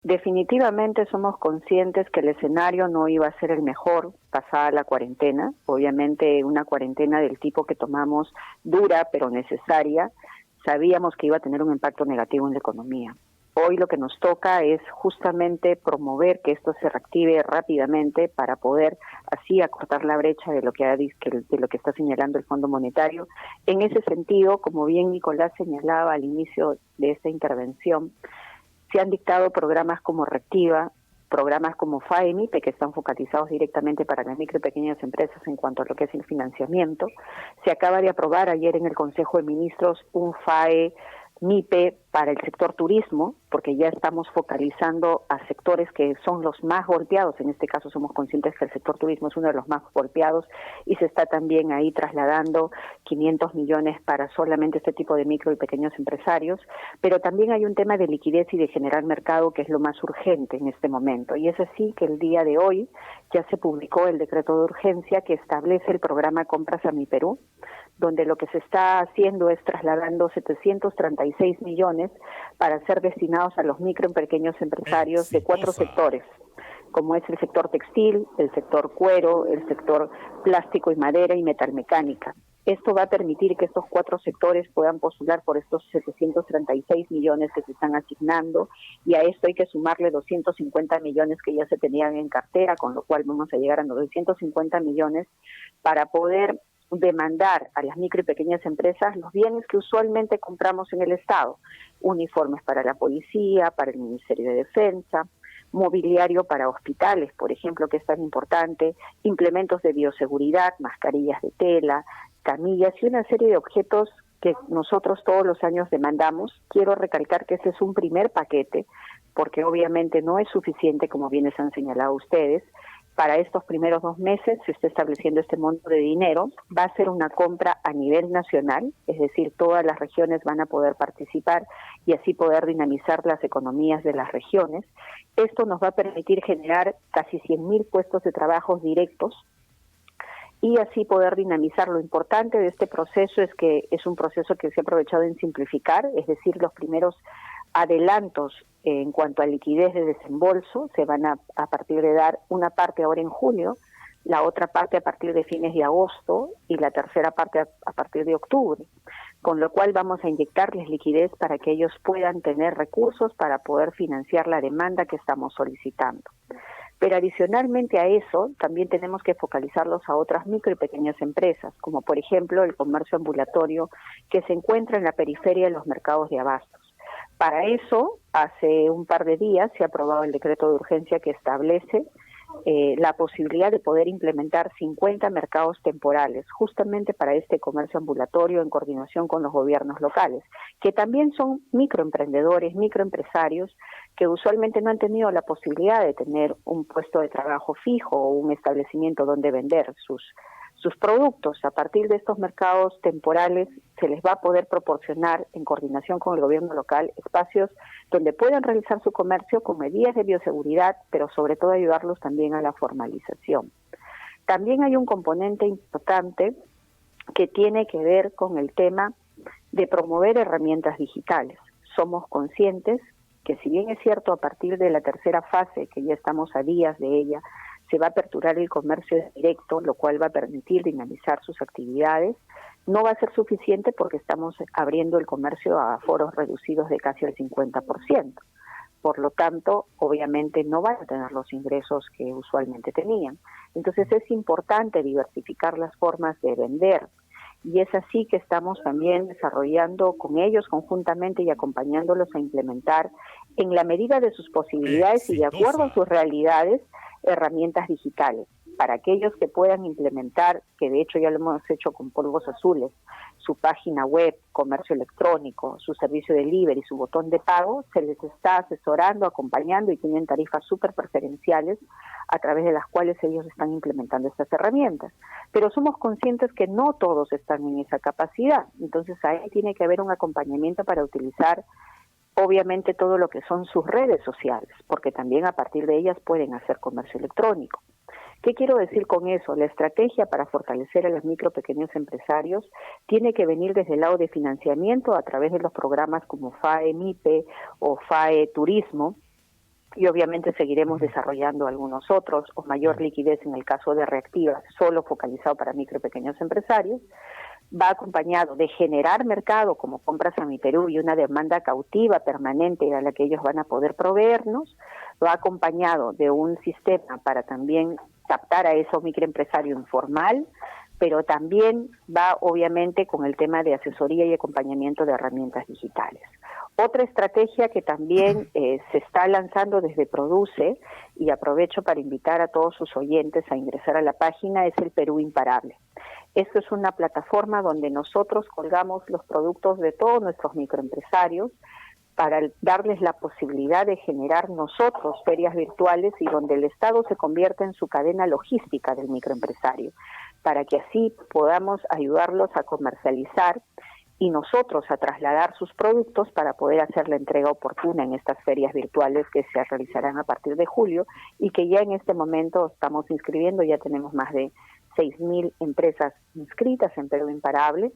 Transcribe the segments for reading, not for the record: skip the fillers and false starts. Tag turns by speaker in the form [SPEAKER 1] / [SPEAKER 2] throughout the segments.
[SPEAKER 1] Definitivamente somos conscientes que el escenario no iba a ser el mejor pasada la cuarentena. Obviamente una cuarentena del tipo que tomamos dura pero necesaria, sabíamos que iba a tener un impacto negativo en la economía. Hoy lo que nos toca es justamente promover que esto se reactive rápidamente para poder así acortar la brecha de lo que está señalando el Fondo Monetario. En ese sentido, como bien Nicolás señalaba al inicio de esta intervención, se han dictado programas como Reactiva, programas como FAE-MIPE, que están focalizados directamente para las micro y pequeñas empresas en cuanto a lo que es el financiamiento. Se acaba de aprobar ayer en el Consejo de Ministros un FAE-MIPE para el sector turismo, porque ya estamos focalizando a sectores que son los más golpeados. En este caso somos conscientes que el sector turismo es uno de los más golpeados y se está también ahí trasladando 500 millones para solamente este tipo de micro y pequeños empresarios, pero también hay un tema de liquidez y de generar mercado que es lo más urgente en este momento, y es así que el día de hoy ya se publicó el decreto de urgencia que establece el programa Compras a Mi Perú, donde lo que se está haciendo es trasladando 736 millones para ser destinados a los micro y pequeños empresarios de 4 sectores, como es el sector textil, el sector cuero, el sector plástico y madera y metalmecánica. Esto va a permitir que estos 4 sectores puedan postular por estos 736 millones que se están asignando, y a esto hay que sumarle 250 millones que ya se tenían en cartera, con lo cual vamos a llegar a 950 millones para poder demandar a las micro y pequeñas empresas los bienes que usualmente compramos en el Estado: uniformes para la policía, para el Ministerio de Defensa, mobiliario para hospitales, por ejemplo, que es tan importante, implementos de bioseguridad, mascarillas de tela, camillas y una serie de objetos que nosotros todos los años demandamos. Quiero recalcar que ese es un primer paquete, porque obviamente no es suficiente, como bien les han señalado ustedes. Para estos primeros 2 meses se está estableciendo este monto de dinero. Va a ser una compra a nivel nacional, es decir, todas las regiones van a poder participar y así poder dinamizar las economías de las regiones. Esto nos va a permitir generar casi 100.000 puestos de trabajo directos y así poder dinamizar. Lo importante de este proceso es que es un proceso que se ha aprovechado en simplificar, es decir, los primeros adelantos en cuanto a liquidez de desembolso se van a partir de dar una parte ahora en julio, la otra parte a partir de fines de agosto y la tercera parte a partir de octubre, con lo cual vamos a inyectarles liquidez para que ellos puedan tener recursos para poder financiar la demanda que estamos solicitando. Pero adicionalmente a eso, también tenemos que focalizarlos a otras micro y pequeñas empresas, como por ejemplo el comercio ambulatorio que se encuentra en la periferia de los mercados de abastos. Para eso, hace un par de días se ha aprobado el decreto de urgencia que establece la posibilidad de poder implementar 50 mercados temporales, justamente para este comercio ambulatorio en coordinación con los gobiernos locales, que también son microemprendedores, microempresarios, que usualmente no han tenido la posibilidad de tener un puesto de trabajo fijo o un establecimiento donde vender sus productos. A partir de estos mercados temporales se les va a poder proporcionar, en coordinación con el gobierno local, espacios donde puedan realizar su comercio con medidas de bioseguridad, pero sobre todo ayudarlos también a la formalización. También hay un componente importante que tiene que ver con el tema de promover herramientas digitales. Somos conscientes que, si bien es cierto, a partir de la tercera fase, que ya estamos a días de ella, se va a aperturar el comercio directo, lo cual va a permitir dinamizar sus actividades. No va a ser suficiente porque estamos abriendo el comercio a aforos reducidos de casi el 50%. Por lo tanto, obviamente no van a tener los ingresos que usualmente tenían. Entonces es importante diversificar las formas de vender, y es así que estamos también desarrollando con ellos conjuntamente y acompañándolos a implementar, en la medida de sus posibilidades y de acuerdo a sus realidades, herramientas digitales para aquellos que puedan implementar, que de hecho ya lo hemos hecho con Polvos Azules, su página web, comercio electrónico, su servicio de delivery, su botón de pago. Se les está asesorando, acompañando, y tienen tarifas súper preferenciales a través de las cuales ellos están implementando estas herramientas. Pero somos conscientes que no todos están en esa capacidad, entonces ahí tiene que haber un acompañamiento para utilizar obviamente todo lo que son sus redes sociales, porque también a partir de ellas pueden hacer comercio electrónico. ¿Qué quiero decir con eso? La estrategia para fortalecer a los micro pequeños empresarios tiene que venir desde el lado de financiamiento a través de los programas como FAE MIPE o FAE Turismo, y obviamente seguiremos desarrollando algunos otros, o mayor liquidez en el caso de Reactiva, solo focalizado para micro y pequeños empresarios. Va acompañado de generar mercado como Compras a Mi Perú y una demanda cautiva permanente a la que ellos van a poder proveernos. Va acompañado de un sistema para también captar a esos microempresario informal, pero también va obviamente con el tema de asesoría y acompañamiento de herramientas digitales. Otra estrategia que también se está lanzando desde Produce, y aprovecho para invitar a todos sus oyentes a ingresar a la página, es el Perú Imparable. Esto es una plataforma donde nosotros colgamos los productos de todos nuestros microempresarios para darles la posibilidad de generar nosotros ferias virtuales y donde el Estado se convierte en su cadena logística del microempresario, para que así podamos ayudarlos a comercializar y nosotros a trasladar sus productos para poder hacer la entrega oportuna en estas ferias virtuales que se realizarán a partir de julio y que ya en este momento estamos inscribiendo, ya tenemos más de 6.000 empresas inscritas en Perú Imparable,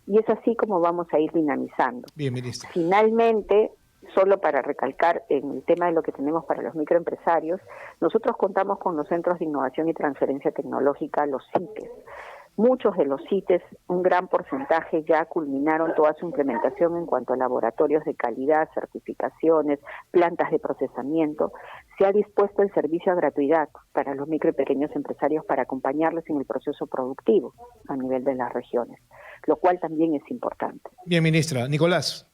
[SPEAKER 1] y es así como vamos a ir dinamizando.
[SPEAKER 2] Bien, ministra.
[SPEAKER 1] Finalmente, solo para recalcar en el tema de lo que tenemos para los microempresarios, nosotros contamos con los Centros de Innovación y Transferencia Tecnológica, los CITES. Muchos de los CITES, un gran porcentaje ya culminaron toda su implementación en cuanto a laboratorios de calidad, certificaciones, plantas de procesamiento. Se ha dispuesto el servicio a gratuidad para los micro y pequeños empresarios para acompañarles en el proceso productivo a nivel de las regiones, lo cual también es importante.
[SPEAKER 2] Bien, ministra. Nicolás.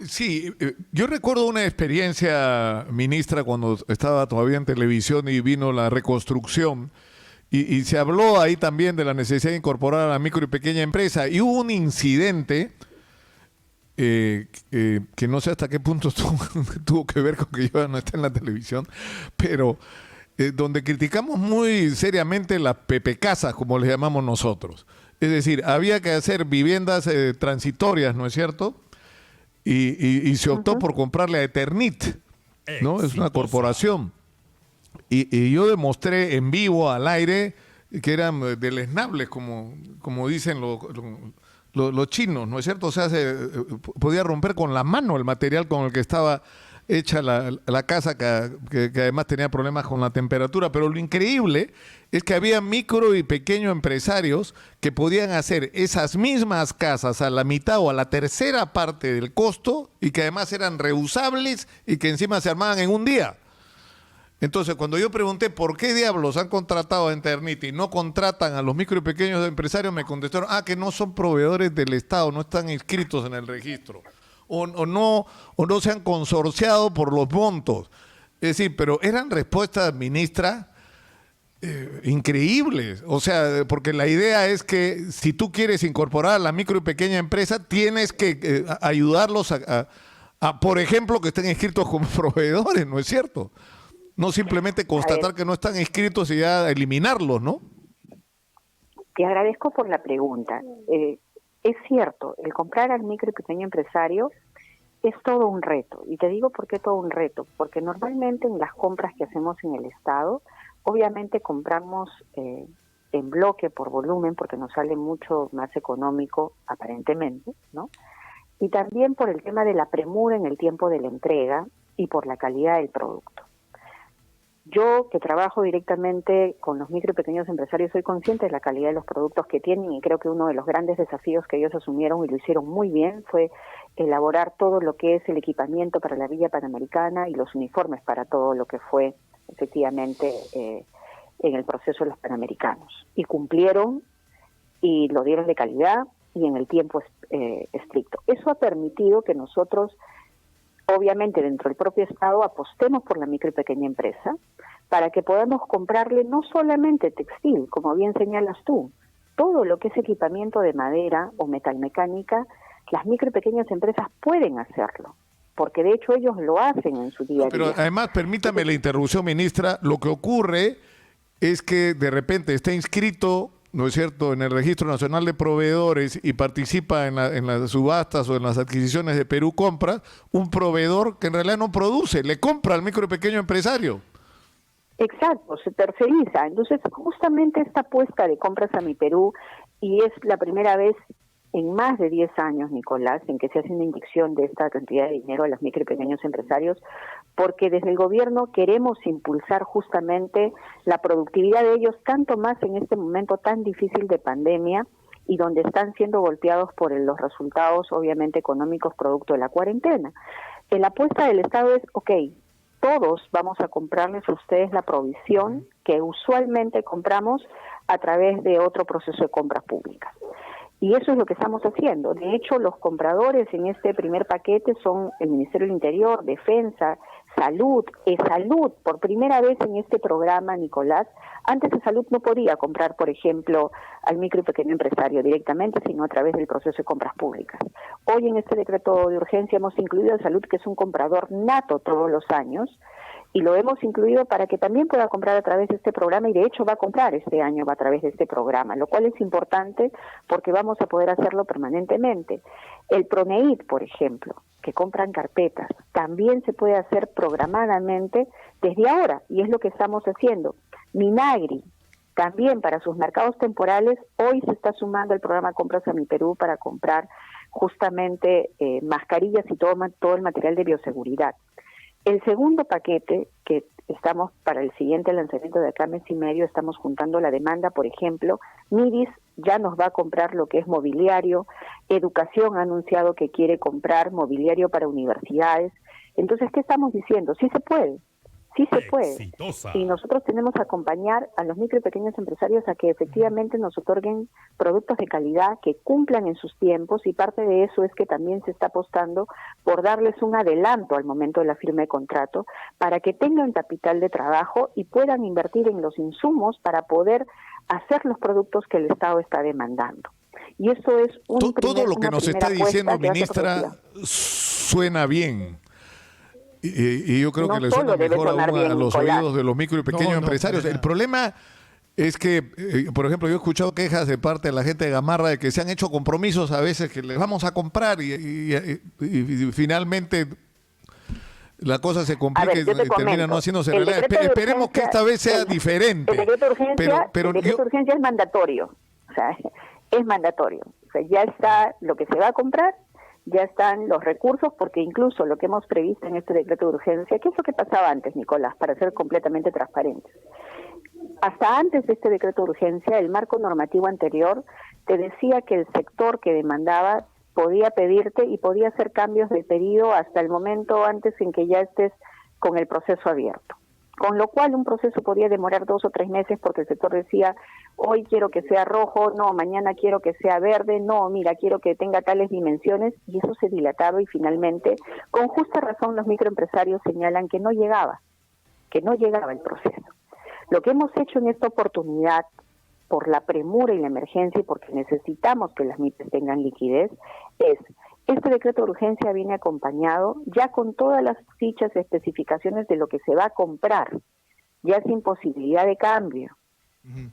[SPEAKER 3] Sí, yo recuerdo una experiencia, ministra, cuando estaba todavía en televisión y vino la reconstrucción. Y se habló ahí también de la necesidad de incorporar a la micro y pequeña empresa. Y hubo un incidente que no sé hasta qué punto tuvo que ver con que yo no esté en la televisión, pero donde criticamos muy seriamente las pepecasas, como les llamamos nosotros. Es decir, había que hacer viviendas transitorias, ¿no es cierto? Y se optó por comprarle a Eternit, ¿no? Es una corporación. Y yo demostré en vivo, al aire, que eran deleznables, como dicen los chinos, ¿no es cierto? O sea, podía romper con la mano el material con el que estaba hecha la casa, que además tenía problemas con la temperatura. Pero lo increíble es que había micro y pequeños empresarios que podían hacer esas mismas casas a la mitad o a la tercera parte del costo y que además eran reusables y que encima se armaban en un día. Entonces, cuando yo pregunté por qué diablos han contratado a Eternit y no contratan a los micro y pequeños empresarios, me contestaron, que no son proveedores del Estado, no están inscritos en el registro, o no se han consorciado por los montos. Es decir, pero eran respuestas, ministra, increíbles. O sea, porque la idea es que si tú quieres incorporar a la micro y pequeña empresa, tienes que ayudarlos a, por ejemplo, que estén inscritos como proveedores, ¿no es cierto? No simplemente constatar que no están inscritos y ya eliminarlos, ¿no?
[SPEAKER 1] Te agradezco por la pregunta. Es cierto, el comprar al micro y pequeño empresario es todo un reto. Y te digo por qué todo un reto. Porque normalmente en las compras que hacemos en el Estado, obviamente compramos en bloque por volumen, porque nos sale mucho más económico aparentemente, ¿no? Y también por el tema de la premura en el tiempo de la entrega y por la calidad del producto. Yo, que trabajo directamente con los micro y pequeños empresarios, soy consciente de la calidad de los productos que tienen y creo que uno de los grandes desafíos que ellos asumieron y lo hicieron muy bien fue elaborar todo lo que es el equipamiento para la Villa Panamericana y los uniformes para todo lo que fue efectivamente en el proceso de los Panamericanos. Y cumplieron y lo dieron de calidad y en el tiempo estricto. Eso ha permitido que nosotros, obviamente dentro del propio Estado, apostemos por la micro y pequeña empresa para que podamos comprarle no solamente textil, como bien señalas tú, todo lo que es equipamiento de madera o metalmecánica, las micro y pequeñas empresas pueden hacerlo, porque de hecho ellos lo hacen en su día a día.
[SPEAKER 3] Pero además, permítame la interrupción, ministra, lo que ocurre es que de repente está inscrito, ¿no es cierto?, en el Registro Nacional de Proveedores y participa en las subastas o en las adquisiciones de Perú Compras, un proveedor que en realidad no produce, le compra al micro y pequeño empresario.
[SPEAKER 1] Exacto, se terceriza. Entonces, justamente esta apuesta de Compras a Mi Perú, y es la primera vez en más de 10 años, Nicolás, en que se hace una inyección de esta cantidad de dinero a los micro y pequeños empresarios, porque desde el gobierno queremos impulsar justamente la productividad de ellos, tanto más en este momento tan difícil de pandemia y donde están siendo golpeados por los resultados, obviamente, económicos producto de la cuarentena. La apuesta del Estado es, todos vamos a comprarles a ustedes la provisión que usualmente compramos a través de otro proceso de compras públicas. Y eso es lo que estamos haciendo. De hecho, los compradores en este primer paquete son el Ministerio del Interior, Defensa, Salud, Salud. Por primera vez en este programa, Nicolás, antes de Salud no podía comprar, por ejemplo, al micro y pequeño empresario directamente, sino a través del proceso de compras públicas. Hoy en este decreto de urgencia hemos incluido a Salud, que es un comprador nato todos los años, y lo hemos incluido para que también pueda comprar a través de este programa, y de hecho va a comprar este año a través de este programa, lo cual es importante porque vamos a poder hacerlo permanentemente. El PRONEIT, por ejemplo, que compran carpetas, también se puede hacer programadamente desde ahora, y es lo que estamos haciendo. Minagri, también para sus mercados temporales, hoy se está sumando el programa Compras a Mi Perú para comprar justamente mascarillas y todo el material de bioseguridad. El segundo paquete, que estamos para el siguiente lanzamiento de acá mes y medio, estamos juntando la demanda, por ejemplo, MIDIS ya nos va a comprar lo que es mobiliario, Educación ha anunciado que quiere comprar mobiliario para universidades. Entonces, ¿qué estamos diciendo? Sí se puede. Sí se puede. Exitosa. Y nosotros tenemos que acompañar a los micro y pequeños empresarios a que efectivamente nos otorguen productos de calidad que cumplan en sus tiempos, y parte de eso es que también se está apostando por darles un adelanto al momento de la firma de contrato para que tengan capital de trabajo y puedan invertir en los insumos para poder hacer los productos que el Estado está demandando. Y eso es
[SPEAKER 3] todo lo que nos está diciendo, ministra, suena bien. Y yo creo que le suena mejor aún a los oídos de los micro y pequeños empresarios. El problema es que, por ejemplo, yo he escuchado quejas de parte de la gente de Gamarra de que se han hecho compromisos a veces que les vamos a comprar y finalmente la cosa se complica y termina no haciéndose realidad. Esperemos que esta vez sea diferente.
[SPEAKER 1] El decreto de urgencia, el decreto de urgencia es mandatorio. O sea, es mandatorio. O sea, ya está lo que se va a comprar, ya están los recursos, porque incluso lo que hemos previsto en este decreto de urgencia, ¿qué es lo que pasaba antes, Nicolás? Para ser completamente transparentes. Hasta antes de este decreto de urgencia, el marco normativo anterior te decía que el sector que demandaba podía pedirte y podía hacer cambios de pedido hasta el momento antes en que ya estés con el proceso abierto. Con lo cual un proceso podía demorar 2 o 3 meses porque el sector decía, hoy quiero que sea rojo, no, mañana quiero que sea verde, no, mira, quiero que tenga tales dimensiones, y eso se dilataba y finalmente, con justa razón, los microempresarios señalan que no llegaba el proceso. Lo que hemos hecho en esta oportunidad, por la premura y la emergencia y porque necesitamos que las MIPES tengan liquidez, es este decreto de urgencia viene acompañado ya con todas las fichas y especificaciones de lo que se va a comprar, ya sin posibilidad de cambio,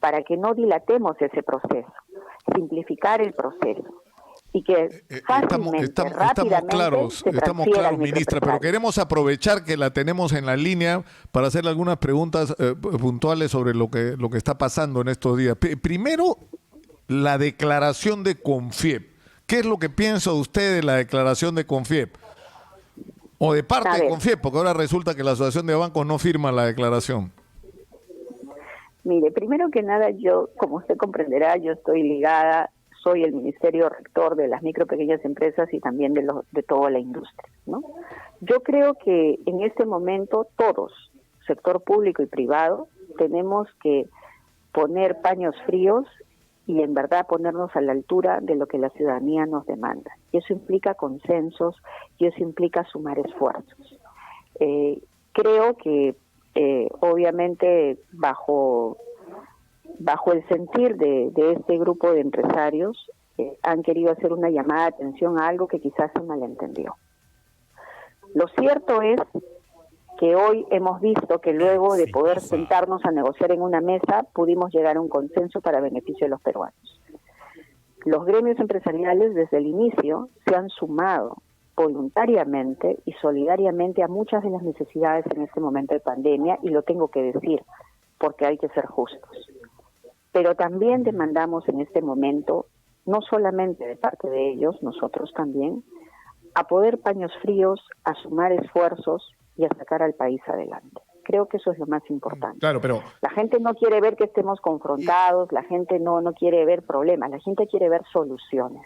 [SPEAKER 1] para que no dilatemos ese proceso, simplificar el proceso y que fácilmente, rápidamente
[SPEAKER 3] estamos claros, ministra, pero queremos aprovechar que la tenemos en la línea para hacerle algunas preguntas puntuales sobre lo que está pasando en estos días. Primero, la declaración de Confiep. ¿Qué es lo que piensa usted de la declaración de Confiep? O de parte de Confiep, porque ahora resulta que la Asociación de Bancos no firma la declaración.
[SPEAKER 1] Mire, primero que nada, yo, como usted comprenderá, yo estoy ligada, soy el Ministerio Rector de las micro y pequeñas empresas y también de toda la industria, ¿no? Yo creo que en este momento todos, sector público y privado, tenemos que poner paños fríos y en verdad ponernos a la altura de lo que la ciudadanía nos demanda. Y eso implica consensos y eso implica sumar esfuerzos. Creo que obviamente bajo el sentir de este grupo de empresarios han querido hacer una llamada de atención a algo que quizás se malentendió. Lo cierto es que hoy hemos visto que luego de poder sentarnos a negociar en una mesa, pudimos llegar a un consenso para beneficio de los peruanos. Los gremios empresariales desde el inicio se han sumado voluntariamente y solidariamente a muchas de las necesidades en este momento de pandemia, y lo tengo que decir, porque hay que ser justos. Pero también demandamos en este momento no solamente de parte de ellos, nosotros también, a poder paños fríos, a sumar esfuerzos y a sacar al país adelante. Creo que eso es lo más importante.
[SPEAKER 2] Claro, pero
[SPEAKER 1] La gente no quiere ver que estemos confrontados, la gente no quiere ver problemas, la gente quiere ver soluciones.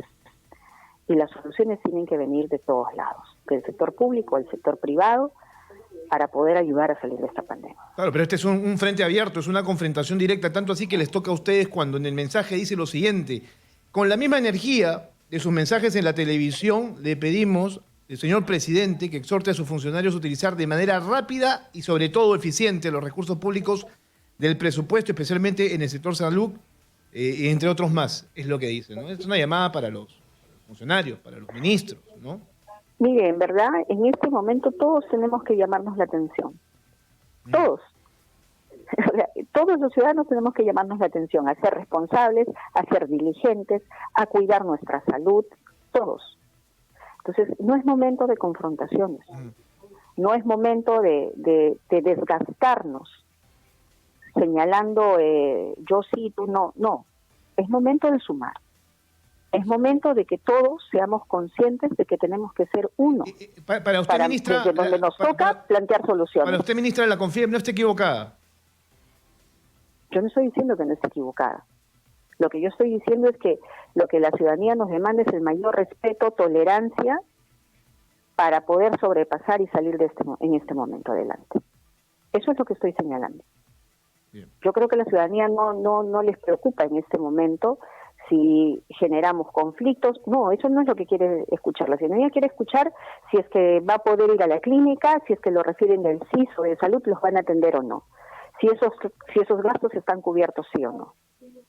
[SPEAKER 1] Y las soluciones tienen que venir de todos lados, del sector público, del sector privado, para poder ayudar a salir de esta pandemia.
[SPEAKER 2] claro, pero este es un frente abierto, es una confrontación directa, tanto así que les toca a ustedes cuando en el mensaje dice lo siguiente: con la misma energía de sus mensajes en la televisión, le pedimos al señor presidente que exhorte a sus funcionarios a utilizar de manera rápida y sobre todo eficiente los recursos públicos del presupuesto, especialmente en el sector salud, entre otros más, es lo que dice, ¿no? Es una llamada para los funcionarios, para los ministros, ¿no?
[SPEAKER 1] Mire, en verdad, en este momento todos tenemos que llamarnos la atención. Todos. O sea, todos los ciudadanos tenemos que llamarnos la atención, a ser responsables, a ser diligentes, a cuidar nuestra salud, todos. Entonces, no es momento de confrontaciones, no es momento de desgastarnos, señalando yo sí, tú no, no. Es momento de sumar. Es momento de que todos seamos conscientes de que tenemos que ser uno.
[SPEAKER 2] Para usted, ministra,
[SPEAKER 1] desde donde nos toca plantear soluciones.
[SPEAKER 2] Para usted, ministra, la CONFIEP no está equivocada.
[SPEAKER 1] Yo no estoy diciendo que no esté equivocada. Lo que yo estoy diciendo es que lo que la ciudadanía nos demanda es el mayor respeto, tolerancia, para poder sobrepasar y salir en este momento adelante. Eso es lo que estoy señalando.
[SPEAKER 2] Bien.
[SPEAKER 1] Yo creo que a la ciudadanía no les preocupa en este momento si generamos conflictos. No, eso no es lo que quiere escuchar. La ciudadanía quiere escuchar si es que va a poder ir a la clínica, si es que lo refieren del CIS o de salud, los van a atender o no. Si esos gastos están cubiertos, sí o no.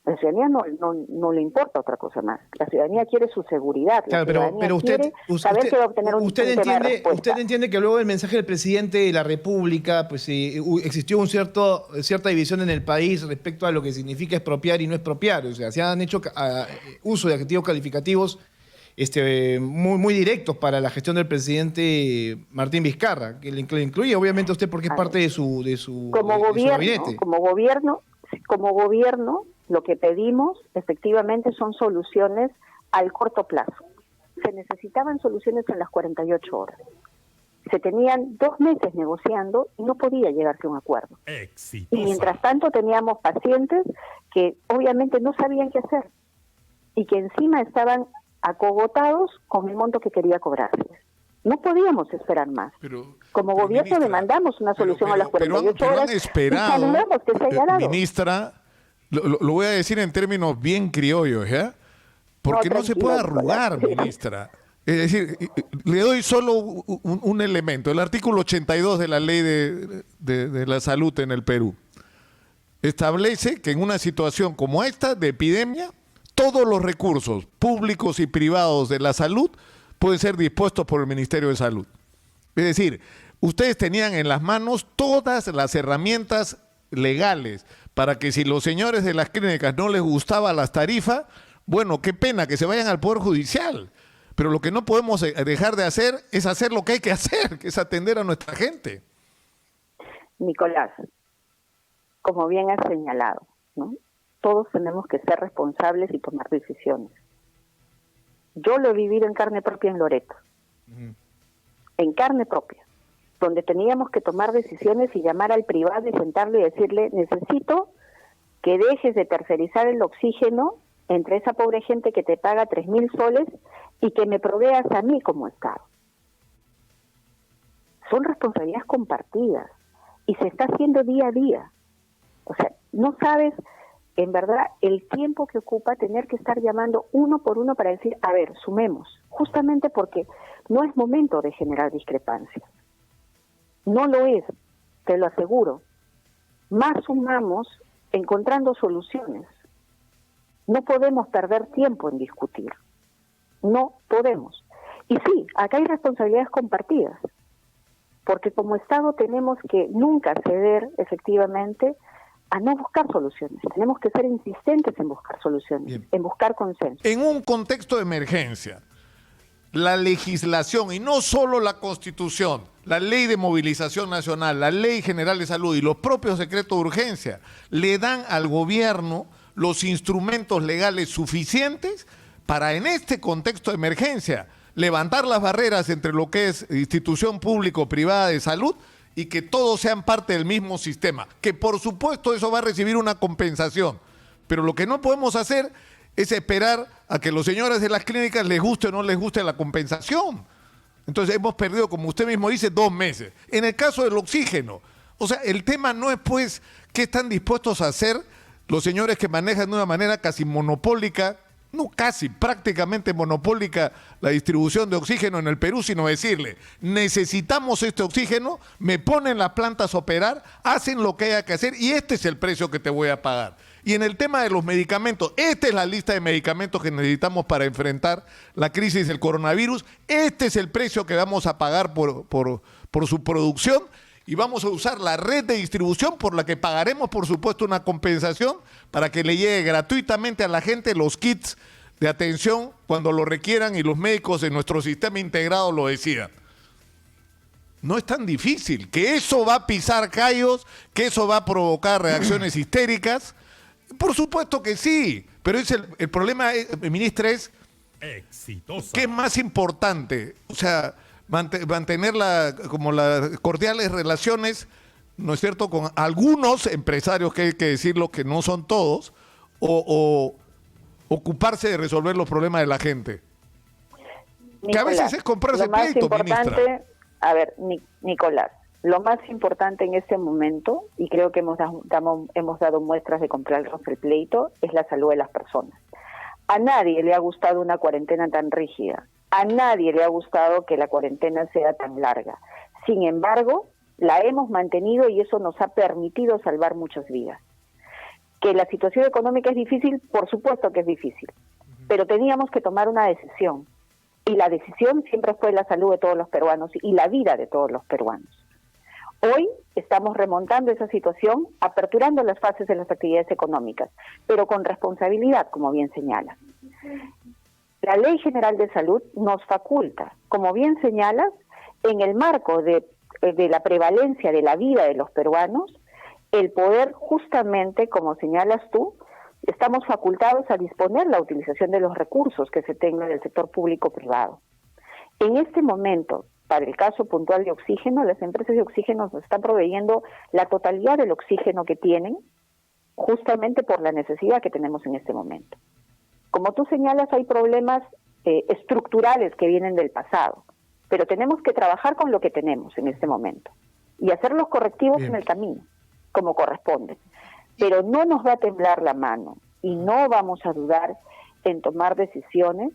[SPEAKER 1] A la ciudadanía no le importa otra cosa más. La ciudadanía quiere su seguridad.
[SPEAKER 2] Claro, pero usted
[SPEAKER 1] que va a obtener un
[SPEAKER 2] usted
[SPEAKER 1] tema de
[SPEAKER 2] entiende,
[SPEAKER 1] respuesta.
[SPEAKER 2] usted entiende que luego del mensaje del presidente de la República, pues existió cierta división en el país respecto a lo que significa expropiar y no expropiar. O sea, se han hecho uso de adjetivos calificativos muy directos para la gestión del presidente Martín Vizcarra, que le incluye obviamente a usted porque es parte de su gabinete.
[SPEAKER 1] Como gobierno, lo que pedimos efectivamente son soluciones al corto plazo. Se necesitaban soluciones en las 48 horas. Se tenían 2 meses negociando y no podía llegarse a un acuerdo.
[SPEAKER 4] Exitosa.
[SPEAKER 1] Y mientras tanto teníamos pacientes que obviamente no sabían qué hacer y que encima estaban acogotados con el monto que quería cobrarse. No podíamos esperar más. Como gobierno
[SPEAKER 3] ministra,
[SPEAKER 1] demandamos una solución a las 48 horas
[SPEAKER 3] han esperado,
[SPEAKER 1] y sabemos que se haya dado.
[SPEAKER 3] Ministra, lo voy a decir en términos bien criollos, ¿ya? Porque no se puede arrugar, ministra. Es decir, le doy solo un elemento. El artículo 82 de la Ley de la Salud en el Perú establece que en una situación como esta, de epidemia, todos los recursos públicos y privados de la salud pueden ser dispuestos por el Ministerio de Salud. Es decir, ustedes tenían en las manos todas las herramientas legales para que si los señores de las clínicas no les gustaba las tarifas, bueno, qué pena que se vayan al Poder Judicial. Pero lo que no podemos dejar de hacer es hacer lo que hay que hacer, que es atender a nuestra gente.
[SPEAKER 1] Nicolás, como bien has señalado, ¿no? Todos tenemos que ser responsables y tomar decisiones. Yo lo he vivido en carne propia en Loreto. En carne propia. Donde teníamos que tomar decisiones y llamar al privado y sentarlo y decirle, necesito que dejes de tercerizar el oxígeno entre esa pobre gente que te paga 3,000 soles y que me proveas a mí como Estado. Son responsabilidades compartidas y se está haciendo día a día. O sea, no sabes, en verdad, el tiempo que ocupa tener que estar llamando uno por uno para decir, a ver, sumemos, justamente porque no es momento de generar discrepancias. No lo es, te lo aseguro. Más sumamos encontrando soluciones. No podemos perder tiempo en discutir. No podemos. Y sí, acá hay responsabilidades compartidas, porque como Estado tenemos que nunca ceder efectivamente a no buscar soluciones. Tenemos que ser insistentes en buscar soluciones,
[SPEAKER 3] Bien.
[SPEAKER 1] en buscar consenso.
[SPEAKER 3] En un contexto de emergencia, la legislación, y no solo la Constitución, la Ley de Movilización Nacional, la Ley General de Salud y los propios decretos de urgencia, le dan al gobierno los instrumentos legales suficientes para en este contexto de emergencia levantar las barreras entre lo que es institución público-privada de salud y que todos sean parte del mismo sistema. Que por supuesto eso va a recibir una compensación, pero lo que no podemos hacer es esperar a que los señores de las clínicas les guste o no les guste la compensación. Entonces hemos perdido, como usted mismo dice, 2 meses. En el caso del oxígeno, o sea, el tema no es pues qué están dispuestos a hacer los señores que manejan de una manera casi monopólica, no casi, prácticamente monopólica la distribución de oxígeno en el Perú, sino decirle, necesitamos este oxígeno, me ponen las plantas a operar, hacen lo que haya que hacer y este es el precio que te voy a pagar. Y en el tema de los medicamentos, esta es la lista de medicamentos que necesitamos para enfrentar la crisis del coronavirus, este es el precio que vamos a pagar por su producción y vamos a usar la red de distribución por la que pagaremos, por supuesto, una compensación para que le llegue gratuitamente a la gente los kits de atención cuando lo requieran y los médicos de nuestro sistema integrado lo decidan. No es tan difícil, que eso va a pisar callos, que eso va a provocar reacciones histéricas. Por supuesto que sí, pero es el problema, ministra, es
[SPEAKER 4] exitosa.
[SPEAKER 3] ¿Qué es más importante? O sea, mantener como las cordiales relaciones, ¿no es cierto?, con algunos empresarios, que hay que decirlo que no son todos, o ocuparse de resolver los problemas de la gente.
[SPEAKER 1] Nicolás,
[SPEAKER 3] que a veces es comprarse pleito, ministra.
[SPEAKER 1] A ver, Nicolás, lo más importante en este momento, y creo que hemos dado muestras de comprarnos el pleito, es la salud de las personas. A nadie le ha gustado una cuarentena tan rígida. A nadie le ha gustado que la cuarentena sea tan larga. Sin embargo, la hemos mantenido y eso nos ha permitido salvar muchas vidas. Que la situación económica es difícil, por supuesto que es difícil, pero teníamos que tomar una decisión. Y la decisión siempre fue la salud de todos los peruanos y la vida de todos los peruanos. Hoy estamos remontando esa situación, aperturando las fases de las actividades económicas, pero con responsabilidad, como bien señala. La Ley General de Salud nos faculta, como bien señalas, en el marco de la prevalencia de la vida de los peruanos, el poder justamente, como señalas tú, estamos facultados a disponer la utilización de los recursos que se tengan del sector público-privado. En este momento, para el caso puntual de oxígeno, las empresas de oxígeno nos están proveyendo la totalidad del oxígeno que tienen, justamente por la necesidad que tenemos en este momento. Como tú señalas, hay problemas estructurales que vienen del pasado, pero tenemos que trabajar con lo que tenemos en este momento y hacer los correctivos en el camino, como corresponde. Pero no nos va a temblar la mano y no vamos a dudar en tomar decisiones,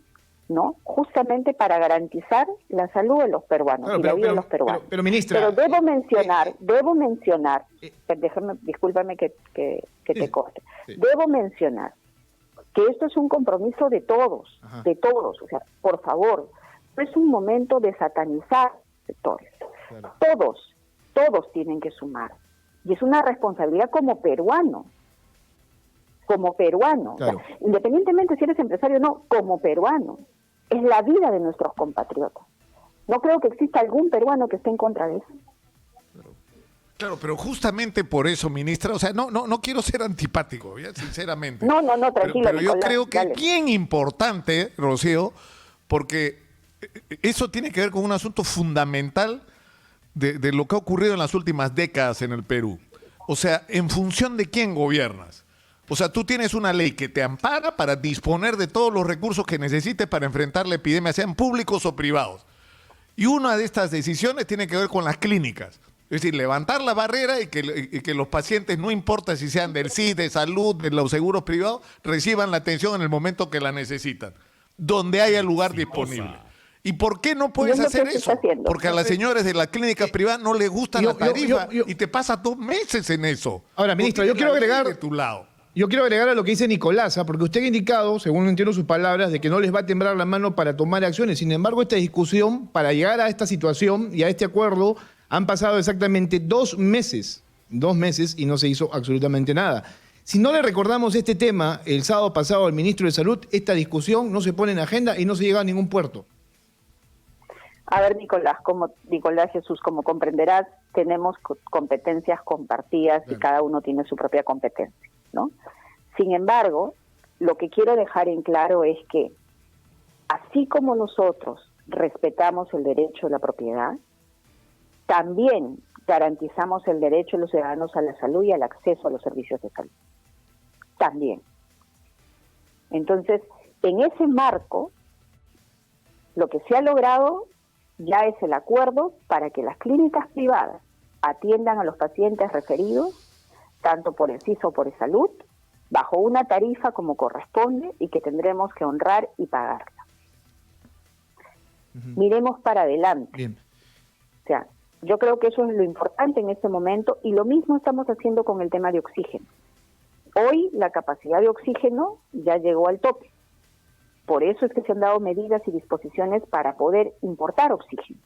[SPEAKER 1] ¿no?, justamente para garantizar la salud de los peruanos y la vida de los peruanos.
[SPEAKER 2] Pero, ministra,
[SPEAKER 1] pero debo mencionar, discúlpame que te corte, debo mencionar que esto es un compromiso de todos, o sea, por favor, no es un momento de satanizar sectores. Claro. Todos tienen que sumar, y es una responsabilidad como peruano, claro. O sea, independientemente si eres empresario o no, como peruano. Es la vida de nuestros compatriotas. No creo que exista algún peruano que esté en contra de eso.
[SPEAKER 3] Claro, pero justamente por eso, ministra, o sea, no quiero ser antipático, ¿ya? Sinceramente.
[SPEAKER 1] No, tranquilo.
[SPEAKER 3] Pero yo creo que es bien importante, Rocío, porque eso tiene que ver con un asunto fundamental de lo que ha ocurrido en las últimas décadas en el Perú. O sea, en función de quién gobiernas. O sea, tú tienes una ley que te ampara para disponer de todos los recursos que necesites para enfrentar la epidemia, sean públicos o privados. Y una de estas decisiones tiene que ver con las clínicas. Es decir, levantar la barrera y que los pacientes, no importa si sean del CIS, de salud, de los seguros privados, reciban la atención en el momento que la necesitan, donde haya lugar disponible. ¿Y por qué no puedes hacer eso? Porque a las señoras de las clínicas privadas no les gusta la tarifa y te pasas 2 meses en eso.
[SPEAKER 2] Ahora, ministra, yo quiero agregar
[SPEAKER 3] de tu lado.
[SPEAKER 2] Yo quiero agregar a lo que dice Nicolás, porque usted ha indicado, según entiendo sus palabras, de que no les va a temblar la mano para tomar acciones. Sin embargo, esta discusión, para llegar a esta situación y a este acuerdo, han pasado exactamente 2 meses. 2 meses y no se hizo absolutamente nada. Si no le recordamos este tema el sábado pasado al ministro de Salud, esta discusión no se pone en agenda y no se llega a ningún puerto.
[SPEAKER 1] A ver, Nicolás Jesús, como comprenderás, tenemos competencias compartidas y cada uno tiene su propia competencia, ¿no? Sin embargo, lo que quiero dejar en claro es que así como nosotros respetamos el derecho a la propiedad, también garantizamos el derecho de los ciudadanos a la salud y al acceso a los servicios de salud. También. Entonces, en ese marco, lo que se ha logrado ya es el acuerdo para que las clínicas privadas atiendan a los pacientes referidos, tanto por el CIS o por el Salud, bajo una tarifa como corresponde y que tendremos que honrar y pagarla. Miremos para adelante.
[SPEAKER 2] Bien.
[SPEAKER 1] O sea, yo creo que eso es lo importante en este momento y lo mismo estamos haciendo con el tema de oxígeno. Hoy la capacidad de oxígeno ya llegó al tope. Por eso es que se han dado medidas y disposiciones para poder importar oxígeno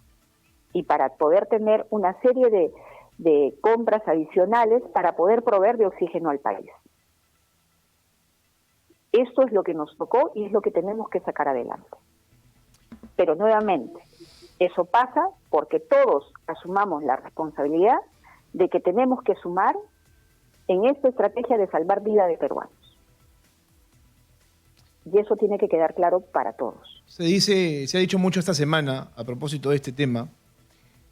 [SPEAKER 1] y para poder tener una serie de compras adicionales para poder proveer de oxígeno al país. Esto es lo que nos tocó y es lo que tenemos que sacar adelante. Pero nuevamente, eso pasa porque todos asumamos la responsabilidad de que tenemos que sumar en esta estrategia de salvar vida de peruanos. Y eso tiene que quedar claro para todos.
[SPEAKER 2] Se ha dicho mucho esta semana, a propósito de este tema,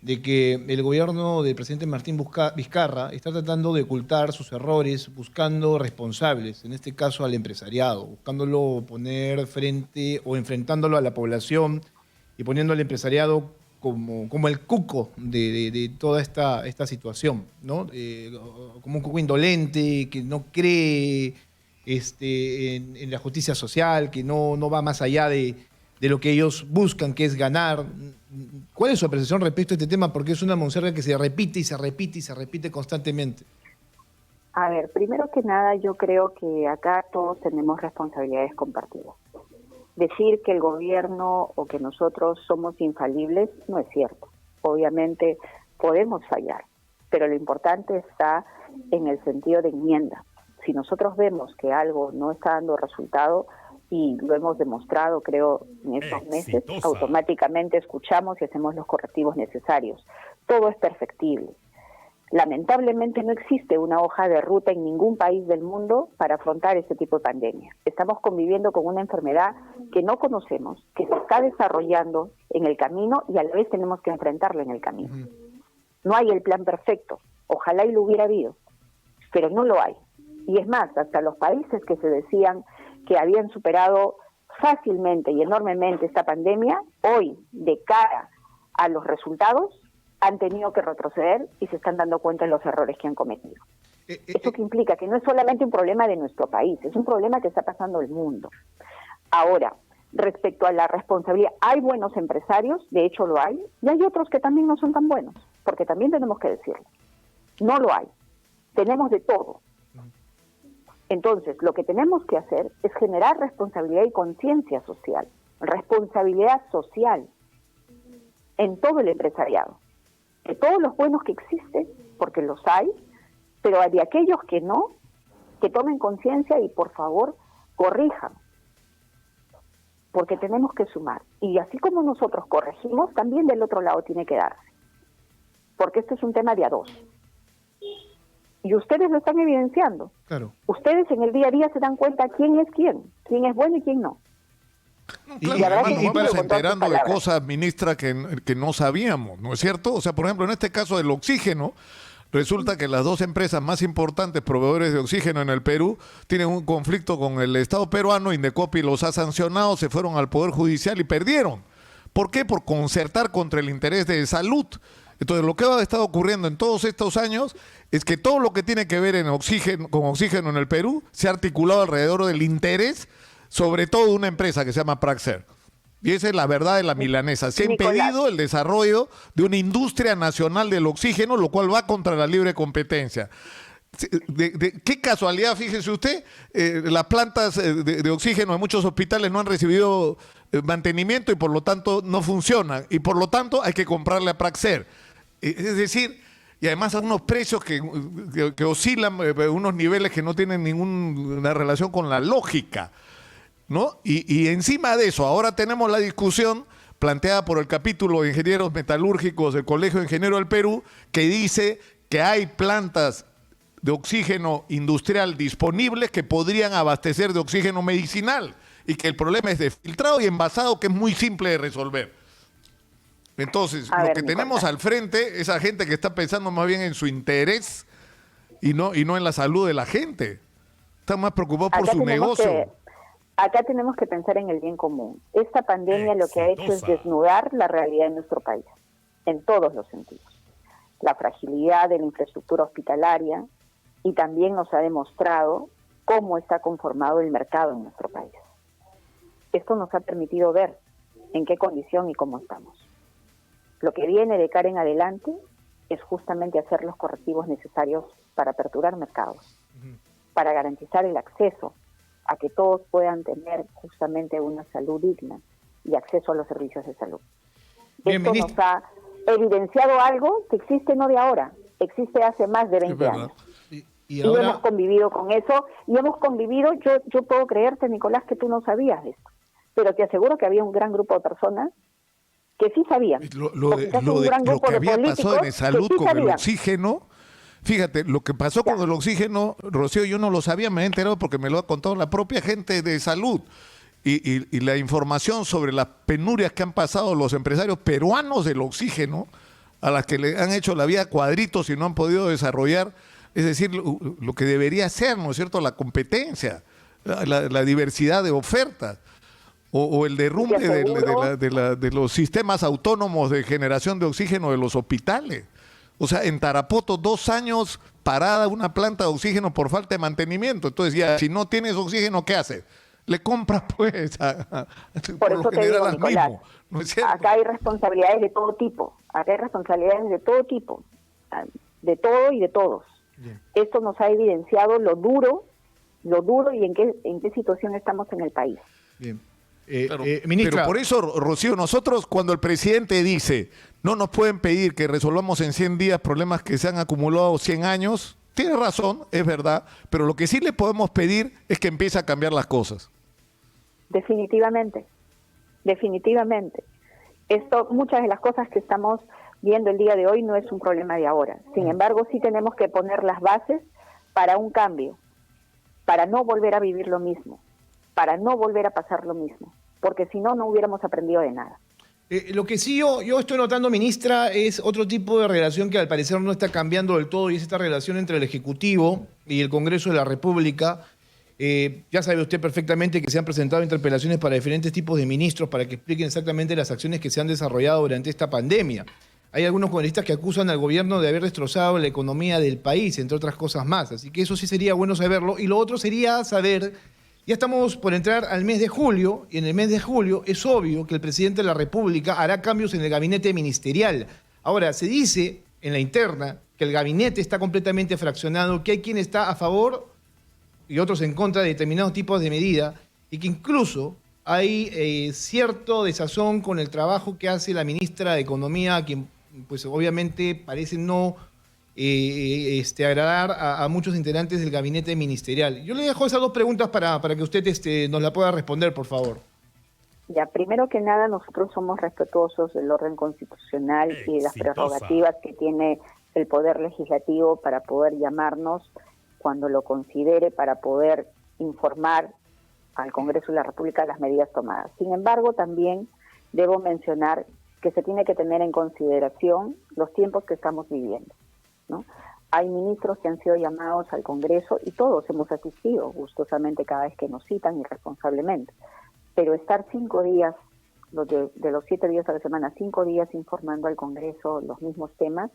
[SPEAKER 2] de que el gobierno del presidente Martín Vizcarra está tratando de ocultar sus errores, buscando responsables, en este caso al empresariado, buscándolo poner frente o enfrentándolo a la población y poniendo al empresariado como el cuco de toda esta situación, ¿no? Como un cuco indolente, que no cree en la justicia social, que no va más allá de lo que ellos buscan, que es ganar. ¿Cuál es su apreciación respecto a este tema? Porque es una monserga que se repite y se repite y se repite constantemente.
[SPEAKER 1] A ver, primero que nada, yo creo que acá todos tenemos responsabilidades compartidas. Decir que el gobierno o que nosotros somos infalibles no es cierto. Obviamente podemos fallar, pero lo importante está en el sentido de enmienda. Si nosotros vemos que algo no está dando resultado, y lo hemos demostrado, creo, en estos meses, automáticamente escuchamos y hacemos los correctivos necesarios. Todo es perfectible. Lamentablemente no existe una hoja de ruta en ningún país del mundo para afrontar este tipo de pandemia. Estamos conviviendo con una enfermedad que no conocemos, que se está desarrollando en el camino y a la vez tenemos que enfrentarla en el camino. No hay el plan perfecto. Ojalá y lo hubiera habido, pero no lo hay. Y es más, hasta los países que se decían que habían superado fácilmente y enormemente esta pandemia, hoy, de cara a los resultados, han tenido que retroceder y se están dando cuenta de los errores que han cometido. ¿Eso qué implica? Que no es solamente un problema de nuestro país, es un problema que está pasando el mundo. Ahora, respecto a la responsabilidad, hay buenos empresarios, de hecho lo hay, y hay otros que también no son tan buenos, porque también tenemos que decirlo. No lo hay. Tenemos de todo. Entonces, lo que tenemos que hacer es generar responsabilidad y conciencia social, responsabilidad social en todo el empresariado, de todos los buenos que existen, porque los hay, pero de aquellos que no, que tomen conciencia y por favor corrijan, porque tenemos que sumar. Y así como nosotros corregimos, también del otro lado tiene que darse, porque esto es un tema de a dos. Y ustedes lo están evidenciando.
[SPEAKER 2] Claro.
[SPEAKER 1] Ustedes en el día a día se dan cuenta quién es bueno y quién no.
[SPEAKER 3] Claro, y además nos vamos enterando de cosas, ministra, que no sabíamos, ¿no es cierto? O sea, por ejemplo, en este caso del oxígeno, resulta que las dos empresas más importantes proveedores de oxígeno en el Perú tienen un conflicto con el Estado peruano, Indecopi los ha sancionado, se fueron al Poder Judicial y perdieron. ¿Por qué? Por concertar contra el interés de salud. Entonces, lo que ha estado ocurriendo en todos estos años es que todo lo que tiene que ver con oxígeno en el Perú se ha articulado alrededor del interés, sobre todo de una empresa que se llama Praxair. Y esa es la verdad de la milanesa. Se ha impedido el desarrollo de una industria nacional del oxígeno, lo cual va contra la libre competencia. Qué casualidad, fíjese usted, las plantas de oxígeno en muchos hospitales no han recibido mantenimiento y por lo tanto no funcionan. Y por lo tanto hay que comprarle a Praxair. Es decir, y además a unos precios que oscilan, unos niveles que no tienen ninguna relación con la lógica, ¿no? Y encima de eso, ahora tenemos la discusión planteada por el capítulo de ingenieros metalúrgicos del Colegio de Ingenieros del Perú, que dice que hay plantas de oxígeno industrial disponibles que podrían abastecer de oxígeno medicinal. y que el problema es de filtrado y envasado, que es muy simple de resolver. Entonces, lo que tenemos al frente, esa gente que está pensando más bien en su interés y no en la salud de la gente. Están más preocupados por su negocio.
[SPEAKER 1] Acá tenemos que pensar en el bien común. Esta pandemia lo que ha hecho es desnudar la realidad de nuestro país, en todos los sentidos. La fragilidad de la infraestructura hospitalaria, y también nos ha demostrado cómo está conformado el mercado en nuestro país. Esto nos ha permitido ver en qué condición y cómo estamos. Lo que viene de cara en adelante es justamente hacer los correctivos necesarios para aperturar mercados, para garantizar el acceso a que todos puedan tener justamente una salud digna y acceso a los servicios de salud.
[SPEAKER 2] Bien,
[SPEAKER 1] esto nos ha evidenciado algo que existe no de ahora, existe hace más de 20 años.
[SPEAKER 2] Y
[SPEAKER 1] ahora... hemos convivido con eso, y hemos convivido, yo puedo creerte, Nicolás, que tú no sabías de esto, pero te aseguro que había un gran grupo de personas que sí sabían.
[SPEAKER 3] Lo que había pasado en salud con el oxígeno, fíjate, lo que pasó con el oxígeno, Rocío, yo no lo sabía, me he enterado porque me lo ha contado la propia gente de salud. Y la información sobre las penurias que han pasado los empresarios peruanos del oxígeno, a las que le han hecho la vida a cuadritos y no han podido desarrollar, es decir, lo que debería ser, ¿no es cierto?, la competencia, la diversidad de ofertas, o el derrumbe de los sistemas autónomos de generación de oxígeno de los hospitales. O sea, en Tarapoto 2 años parada una planta de oxígeno por falta de mantenimiento. Entonces ya, si no tienes oxígeno, ¿qué haces? Le compras pues
[SPEAKER 1] por eso te digo, Nicolás,
[SPEAKER 3] ¿no es cierto?
[SPEAKER 1] Acá hay responsabilidades de todo tipo, de todo y de todos. Bien. Esto nos ha evidenciado lo duro y en qué situación estamos en el país.
[SPEAKER 2] Bien.
[SPEAKER 3] Ministra, pero por eso, Rocío, nosotros cuando el presidente dice no nos pueden pedir que resolvamos en 100 días problemas que se han acumulado 100 años, tiene razón, es verdad, pero lo que sí le podemos pedir es que empiece a cambiar las cosas.
[SPEAKER 1] Definitivamente. Muchas de las cosas que estamos viendo el día de hoy no es un problema de ahora. Sin embargo, sí tenemos que poner las bases para un cambio, para no volver a vivir lo mismo, para no volver a pasar lo mismo, porque si no, no hubiéramos aprendido de nada.
[SPEAKER 2] Lo que sí yo estoy notando, ministra, es otro tipo de relación que al parecer no está cambiando del todo, y es esta relación entre el Ejecutivo y el Congreso de la República. Ya sabe usted perfectamente que se han presentado interpelaciones para diferentes tipos de ministros para que expliquen exactamente las acciones que se han desarrollado durante esta pandemia. Hay algunos congresistas que acusan al gobierno de haber destrozado la economía del país, entre otras cosas más. Así que eso sí sería bueno saberlo. Y lo otro sería saber, ya estamos por entrar al mes de julio, y en el mes de julio es obvio que el presidente de la República hará cambios en el gabinete ministerial. Ahora, se dice en la interna que el gabinete está completamente fraccionado, que hay quien está a favor y otros en contra de determinados tipos de medidas, y que incluso hay cierto desazón con el trabajo que hace la ministra de Economía, quien pues obviamente parece no agradar a muchos integrantes del gabinete ministerial. Yo le dejo esas 2 preguntas para que usted nos la pueda responder, por favor.
[SPEAKER 1] Ya, primero que nada, nosotros somos respetuosos del orden constitucional y de las prerrogativas que tiene el Poder Legislativo para poder llamarnos cuando lo considere, para poder informar al Congreso de la República de las medidas tomadas. Sin embargo, también debo mencionar que se tiene que tener en consideración los tiempos que estamos viviendo, ¿no? Hay ministros que han sido llamados al Congreso y todos hemos asistido gustosamente cada vez que nos citan y responsablemente, pero estar 5 días, de los 7 días a la semana, 5 días informando al Congreso los mismos temas,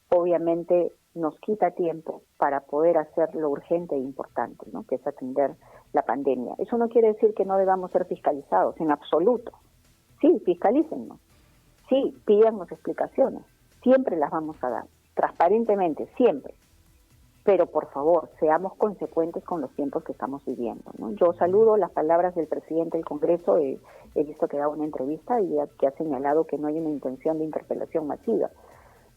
[SPEAKER 1] obviamente nos quita tiempo para poder hacer lo urgente e importante, ¿no?, que es atender la pandemia. Eso no quiere decir que no debamos ser fiscalizados, en absoluto. Sí, fiscalícennos. Sí, pídanos explicaciones. Siempre las vamos a dar, transparentemente, siempre. Pero, por favor, seamos consecuentes con los tiempos que estamos viviendo, ¿no? Yo saludo las palabras del presidente del Congreso. He visto que da una entrevista y que ha señalado que no hay una intención de interpelación masiva.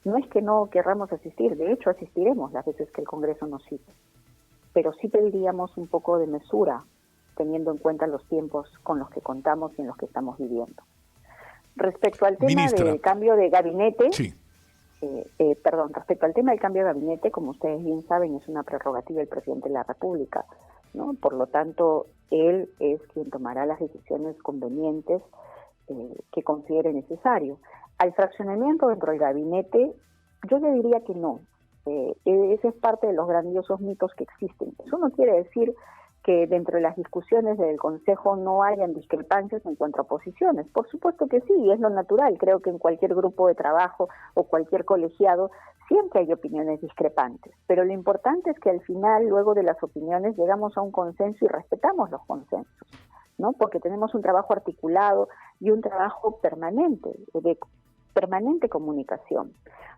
[SPEAKER 1] No es que no querramos asistir, de hecho asistiremos las veces que el Congreso nos cite, pero sí pediríamos un poco de mesura, teniendo en cuenta los tiempos con los que contamos y en los que estamos viviendo. Respecto al tema del cambio de gabinete,
[SPEAKER 3] sí.
[SPEAKER 1] Respecto al tema del cambio de gabinete, como ustedes bien saben, es una prerrogativa del presidente de la República. ¿no? Por lo tanto, él es quien tomará las decisiones convenientes que considere necesario. Al fraccionamiento dentro del gabinete, yo le diría que no. Ese es parte de los grandiosos mitos que existen. Eso no quiere decir que dentro de las discusiones del Consejo no hayan discrepancias en cuanto a posiciones. Por supuesto que sí, es lo natural. Creo que en cualquier grupo de trabajo o cualquier colegiado siempre hay opiniones discrepantes. Pero lo importante es que al final, luego de las opiniones, llegamos a un consenso y respetamos los consensos, ¿no? Porque tenemos un trabajo articulado y un trabajo permanente, de permanente comunicación.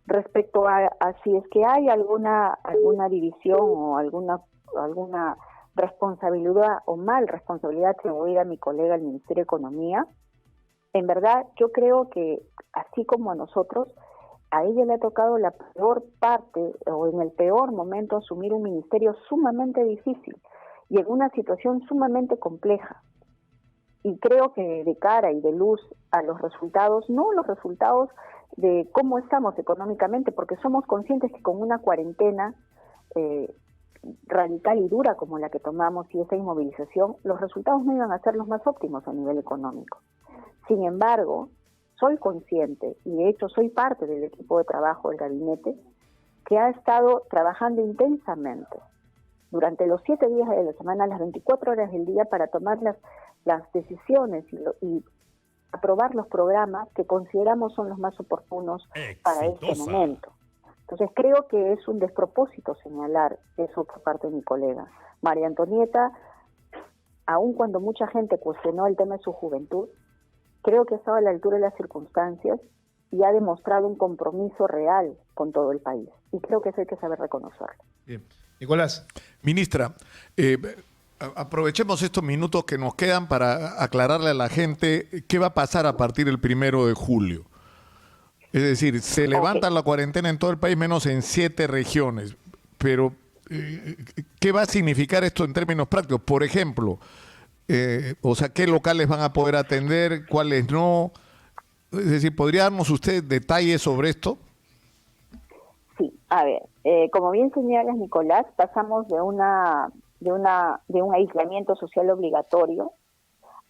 [SPEAKER 1] Respecto a si es que hay alguna división o alguna responsabilidad o mal responsabilidad atribuida a mi colega del Ministerio de Economía, en verdad yo creo que así como a nosotros, a ella le ha tocado la peor parte o en el peor momento asumir un ministerio sumamente difícil y en una situación sumamente compleja. Y creo que de cara y de luz a los resultados, no los resultados de cómo estamos económicamente, porque somos conscientes que con una cuarentena radical y dura como la que tomamos y esa inmovilización, los resultados no iban a ser los más óptimos a nivel económico. Sin embargo, soy consciente, y de hecho soy parte del equipo de trabajo del gabinete, que ha estado trabajando intensamente durante los 7 días de la semana, las 24 horas del día, para tomar las decisiones y aprobar los programas que consideramos son los más oportunos para este momento. Entonces creo que es un despropósito señalar eso por parte de mi colega. María Antonieta, aun cuando mucha gente cuestionó el tema de su juventud, creo que ha estado a la altura de las circunstancias y ha demostrado un compromiso real con todo el país. Y creo que eso hay que saber reconocerlo.
[SPEAKER 2] Bien. Nicolás.
[SPEAKER 3] Ministra, aprovechemos estos minutos que nos quedan para aclararle a la gente qué va a pasar a partir del 1 de julio. Es decir, se levanta la cuarentena en todo el país menos en 7 regiones. Pero, ¿qué va a significar esto en términos prácticos? Por ejemplo, ¿qué locales van a poder atender? ¿Cuáles no? Es decir, ¿podría darnos usted detalles sobre esto?
[SPEAKER 1] Sí, a ver, como bien señalas, Nicolás, pasamos de un aislamiento social obligatorio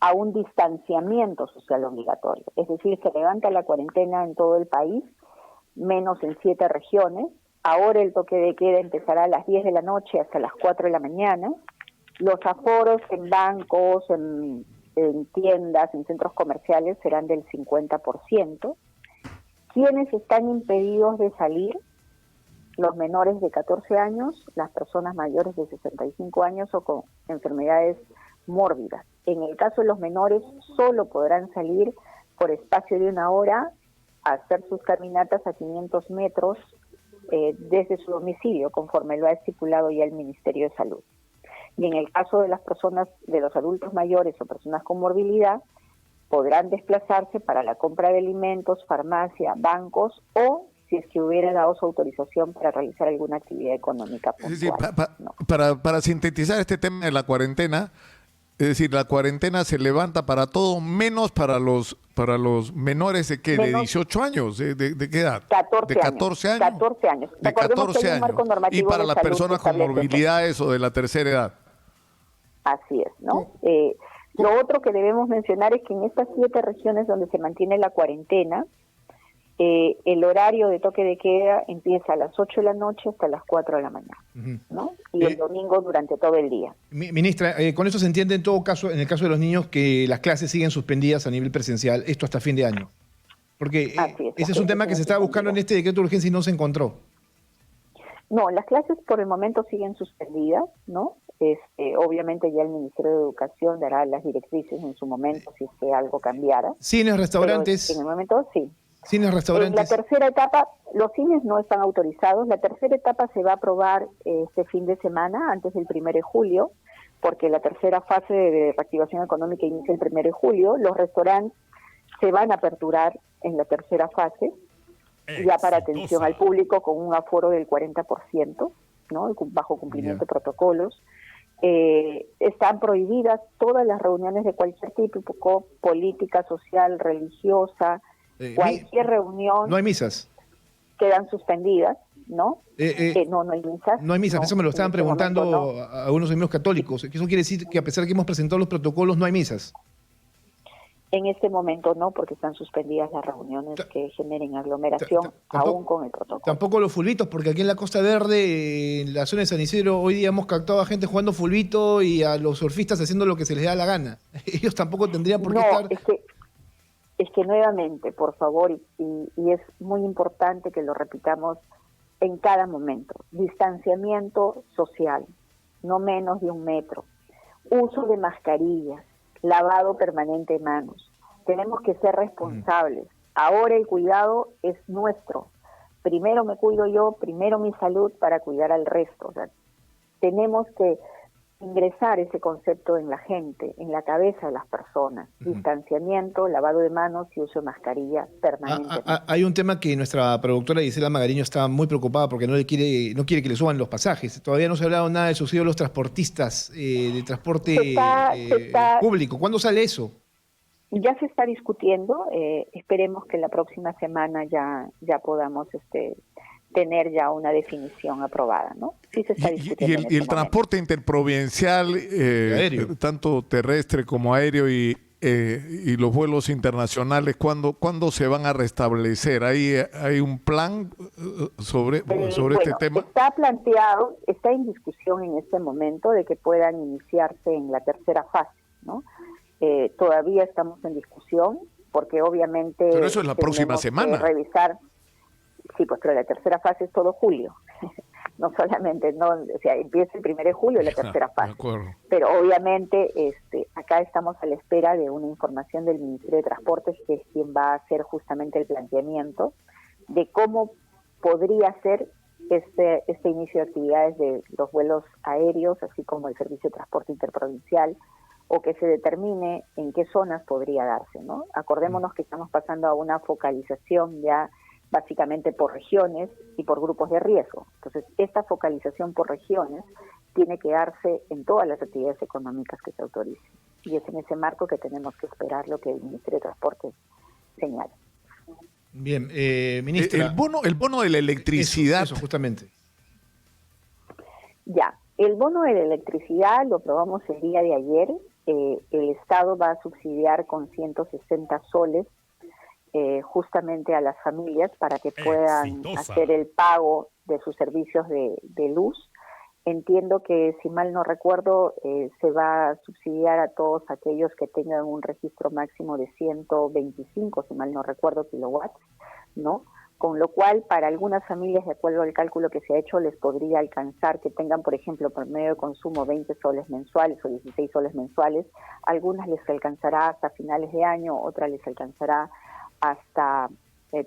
[SPEAKER 1] a un distanciamiento social obligatorio. Es decir, se levanta la cuarentena en todo el país, menos en 7 regiones. Ahora el toque de queda empezará a las 10 de la noche hasta las 4 de la mañana. Los aforos en bancos, en tiendas, en centros comerciales serán del 50%. ¿Quiénes están impedidos de salir? Los menores de 14 años, las personas mayores de 65 años o con enfermedades mórbidas. En el caso de los menores, solo podrán salir por espacio de 1 hora a hacer sus caminatas a 500 metros desde su domicilio, conforme lo ha estipulado ya el Ministerio de Salud. Y en el caso de las personas, de los adultos mayores o personas con morbilidad, podrán desplazarse para la compra de alimentos, farmacia, bancos o si es que hubiera dado su autorización para realizar alguna actividad económica puntual.
[SPEAKER 3] Es decir,
[SPEAKER 1] ¿no?
[SPEAKER 3] para sintetizar este tema de la cuarentena, es decir, la cuarentena se levanta para todo menos para los menores de ¿qué? ¿De 18 años? ¿De qué edad?
[SPEAKER 1] 14
[SPEAKER 3] ¿De 14 años?
[SPEAKER 1] 14 años.
[SPEAKER 3] De 14 años. Y para las personas con morbilidades o de la tercera edad.
[SPEAKER 1] Así es, ¿no? Lo otro que debemos mencionar es que en estas 7 regiones donde se mantiene la cuarentena, el horario de toque de queda empieza a las 8 de la noche hasta las 4 de la mañana, ¿no? Y el domingo durante todo el día.
[SPEAKER 2] Ministra, con eso se entiende en todo caso, en el caso de los niños, que las clases siguen suspendidas a nivel presencial, esto hasta fin de año. Porque ese es un tema que se estaba buscando en este decreto de urgencia y no se encontró.
[SPEAKER 1] No, las clases por el momento siguen suspendidas, ¿no? Obviamente ya el Ministerio de Educación dará las directrices en su momento si es que algo cambiara.
[SPEAKER 2] Cines, restaurantes.
[SPEAKER 1] Pero en el momento sí.
[SPEAKER 2] Cines, restaurantes.
[SPEAKER 1] La tercera etapa, los cines no están autorizados. La tercera etapa se va a aprobar este fin de semana, antes del 1 de julio, porque la tercera fase de reactivación económica inicia el 1 de julio. Los restaurantes se van a aperturar en la tercera fase, ya para atención al público con un aforo del 40%, ¿no? Bajo cumplimiento de protocolos. Están prohibidas todas las reuniones de cualquier tipo, política, social, religiosa, cualquier reunión.
[SPEAKER 2] No hay misas.
[SPEAKER 1] Quedan suspendidas, ¿no? No hay misas.
[SPEAKER 2] No hay misas, eso me lo estaban preguntando
[SPEAKER 1] no.
[SPEAKER 2] a algunos amigos católicos. Eso quiere decir que a pesar de que hemos presentado los protocolos, no hay misas.
[SPEAKER 1] En este momento no, porque están suspendidas las reuniones que generen aglomeración, aún con el protocolo.
[SPEAKER 2] Tampoco los fulbitos, porque aquí en la Costa Verde, en la zona de San Isidro, hoy día hemos captado a gente jugando fulbito y a los surfistas haciendo lo que se les da la gana. Ellos tampoco tendrían por qué estar...
[SPEAKER 1] Es que nuevamente, por favor, y es muy importante que lo repitamos en cada momento, distanciamiento social, no menos de 1 metro, uso de mascarillas, lavado permanente de manos. Tenemos que ser responsables. Ahora el cuidado es nuestro. Primero me cuido yo, primero mi salud para cuidar al resto. O sea, tenemos que ingresar ese concepto en la gente, en la cabeza de las personas. Distanciamiento, lavado de manos y uso de mascarilla permanente.
[SPEAKER 2] Hay un tema que nuestra productora Gisela Magariño está muy preocupada porque no quiere que le suban los pasajes. Todavía no se ha hablado nada del subsidio de los transportistas de transporte público. ¿Cuándo sale eso?
[SPEAKER 1] Ya se está discutiendo. Esperemos que la próxima semana ya podamos tener ya una definición aprobada, ¿no? Sí se está discutiendo.
[SPEAKER 3] Y el transporte interprovincial, tanto terrestre como aéreo y los vuelos internacionales, ¿cuándo se van a restablecer? ¿Hay un plan sobre este tema?
[SPEAKER 1] Está planteado, está en discusión en este momento de que puedan iniciarse en la tercera fase, ¿no? Todavía estamos en discusión porque obviamente...
[SPEAKER 3] Pero eso es la próxima semana.
[SPEAKER 1] Revisar. Sí, pues pero la tercera fase es todo julio. No solamente, o sea, empieza el 1 de julio la tercera fase. Pero obviamente acá estamos a la espera de una información del Ministerio de Transportes, que es quien va a hacer justamente el planteamiento de cómo podría ser este inicio de actividades de los vuelos aéreos, así como el servicio de transporte interprovincial, o que se determine en qué zonas podría darse, ¿no? Acordémonos que estamos pasando a una focalización ya básicamente por regiones y por grupos de riesgo. Entonces, esta focalización por regiones tiene que darse en todas las actividades económicas que se autoricen. Y es en ese marco que tenemos que esperar lo que el Ministerio de Transporte señala.
[SPEAKER 2] Bien, ministra.
[SPEAKER 3] El bono de la electricidad.
[SPEAKER 2] Eso justamente.
[SPEAKER 1] Ya, el bono de la electricidad lo aprobamos el día de ayer. El Estado va a subsidiar con 160 soles justamente a las familias para que puedan hacer el pago de sus servicios de luz. Entiendo que, si mal no recuerdo, se va a subsidiar a todos aquellos que tengan un registro máximo de 125, si mal no recuerdo, kilowatts, ¿no? Con lo cual, para algunas familias, de acuerdo al cálculo que se ha hecho, les podría alcanzar que tengan, por ejemplo, por medio de consumo 20 soles mensuales o 16 soles mensuales. Algunas les alcanzará hasta finales de año, otras les alcanzará hasta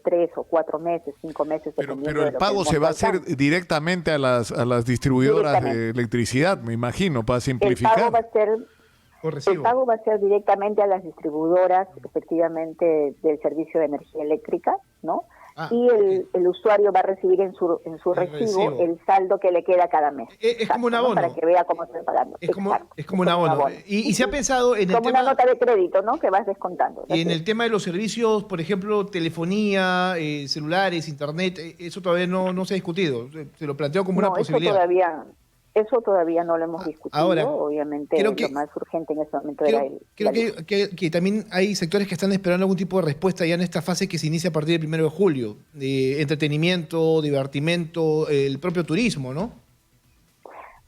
[SPEAKER 1] 3 o 4 meses, 5 meses.
[SPEAKER 3] Pero el pago se va a hacer directamente a las distribuidoras de electricidad, me imagino, para simplificar.
[SPEAKER 1] El pago va a ser directamente a las distribuidoras, efectivamente, del servicio de energía eléctrica, ¿no? Y el usuario va a recibir en su recibo el saldo que le queda cada mes.
[SPEAKER 2] Es como un abono.
[SPEAKER 1] Para que vea cómo está pagando.
[SPEAKER 2] Es como un abono. Y se ha pensado en el tema...
[SPEAKER 1] Como una nota de crédito, ¿no? Que vas descontando.
[SPEAKER 2] Y en el tema de los servicios, por ejemplo, telefonía, celulares, internet, eso todavía no se ha discutido. Se lo planteo como una posibilidad.
[SPEAKER 1] Eso todavía no lo hemos discutido. Ahora, obviamente lo más urgente en este momento era
[SPEAKER 2] creo que también hay sectores que están esperando algún tipo de respuesta ya en esta fase que se inicia a partir del 1 de julio. Entretenimiento, divertimento, el propio turismo, ¿no?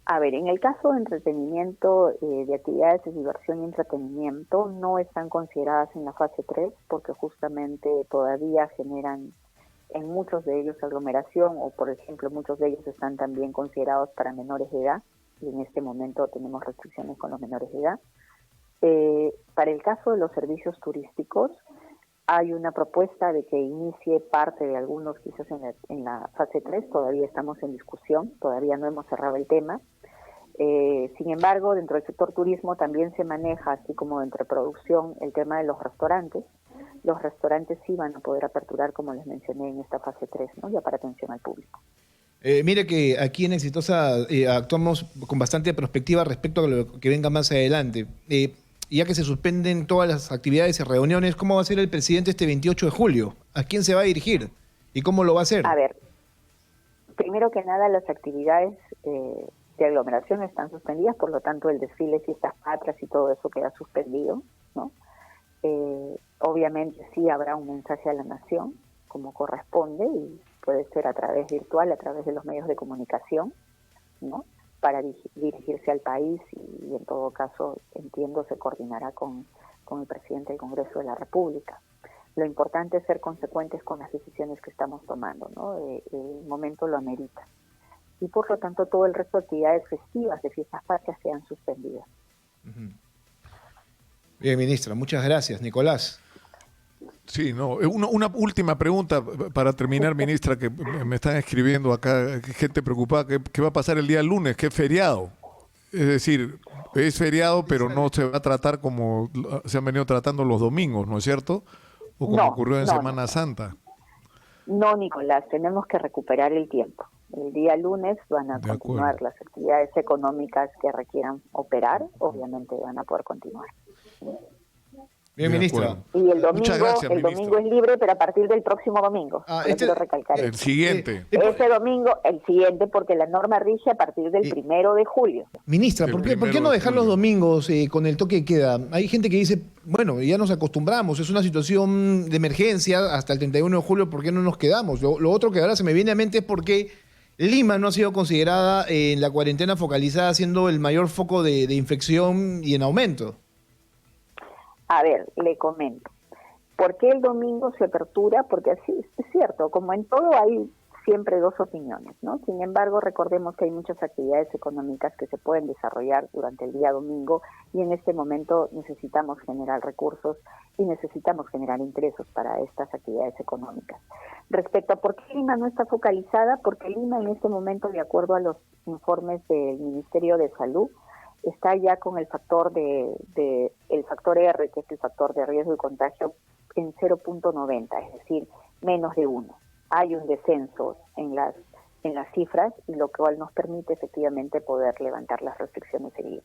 [SPEAKER 1] A ver, en el caso de entretenimiento, de actividades de diversión y entretenimiento, no están consideradas en la fase 3 porque justamente todavía generan en muchos de ellos aglomeración, o por ejemplo muchos de ellos están también considerados para menores de edad, y en este momento tenemos restricciones con los menores de edad. Para el caso de los servicios turísticos, hay una propuesta de que inicie parte de algunos quizás en la fase 3, todavía estamos en discusión, todavía no hemos cerrado el tema. Sin embargo, dentro del sector turismo también se maneja, así como entre producción, el tema de los restaurantes. Los restaurantes sí van a poder aperturar, como les mencioné, en esta fase 3, ¿no? Ya para atención al público.
[SPEAKER 2] Mire que aquí en Exitosa actuamos con bastante perspectiva respecto a lo que venga más adelante. Ya que se suspenden todas las actividades y reuniones, ¿cómo va a ser el presidente este 28 de julio? ¿A quién se va a dirigir? ¿Y cómo lo va a hacer?
[SPEAKER 1] A ver, Primero que nada, las actividades de aglomeración están suspendidas, por lo tanto el desfile, fiestas patrias y todo eso queda suspendido, ¿no? Obviamente sí habrá un mensaje a la nación, como corresponde, y puede ser a través virtual, a través de los medios de comunicación, ¿no? Para dirigirse al país y en todo caso, entiendo, se coordinará con el presidente del Congreso de la República. Lo importante es ser consecuentes con las decisiones que estamos tomando, ¿no? El momento lo amerita. Y por lo tanto todo el resto de actividades festivas de fiestas patrias sean suspendidas.
[SPEAKER 2] Bien, ministra, muchas gracias. Nicolás.
[SPEAKER 3] Sí, no. Una última pregunta para terminar, ministra, que me están escribiendo acá, gente preocupada. ¿Qué va a pasar el día lunes? ¿Qué feriado? Es decir, es feriado, pero no se va a tratar como se han venido tratando los domingos, ¿no es cierto? O como ocurrió en Semana Santa.
[SPEAKER 1] No, Nicolás, tenemos que recuperar el tiempo. El día lunes van a continuar las actividades económicas que requieran operar, obviamente van a poder continuar.
[SPEAKER 2] Bien, ministra.
[SPEAKER 1] Y el domingo,
[SPEAKER 3] gracias,
[SPEAKER 1] el domingo es libre, pero a partir del próximo domingo. Quiero recalcar
[SPEAKER 3] el siguiente.
[SPEAKER 1] Ese domingo, el siguiente, porque la norma rige a partir del 1 de julio.
[SPEAKER 2] Ministra, ¿por qué no dejar los domingos con el toque de queda? Hay gente que dice, bueno, ya nos acostumbramos, es una situación de emergencia hasta el 31 de julio, ¿por qué no nos quedamos? Lo otro que ahora se me viene a mente es porque Lima no ha sido considerada en la cuarentena focalizada, siendo el mayor foco de infección y en aumento.
[SPEAKER 1] A ver, le comento. ¿Por qué el domingo se apertura? Porque así es cierto, como en todo hay siempre dos opiniones, ¿no? Sin embargo, recordemos que hay muchas actividades económicas que se pueden desarrollar durante el día domingo y en este momento necesitamos generar recursos y necesitamos generar ingresos para estas actividades económicas. Respecto a por qué Lima no está focalizada, porque Lima en este momento, de acuerdo a los informes del Ministerio de Salud, está ya con el factor el factor R, que es el factor de riesgo de contagio, en 0.90, es decir, menos de 1. Hay un descenso en las cifras, y lo cual nos permite efectivamente poder levantar las restricciones en Lima.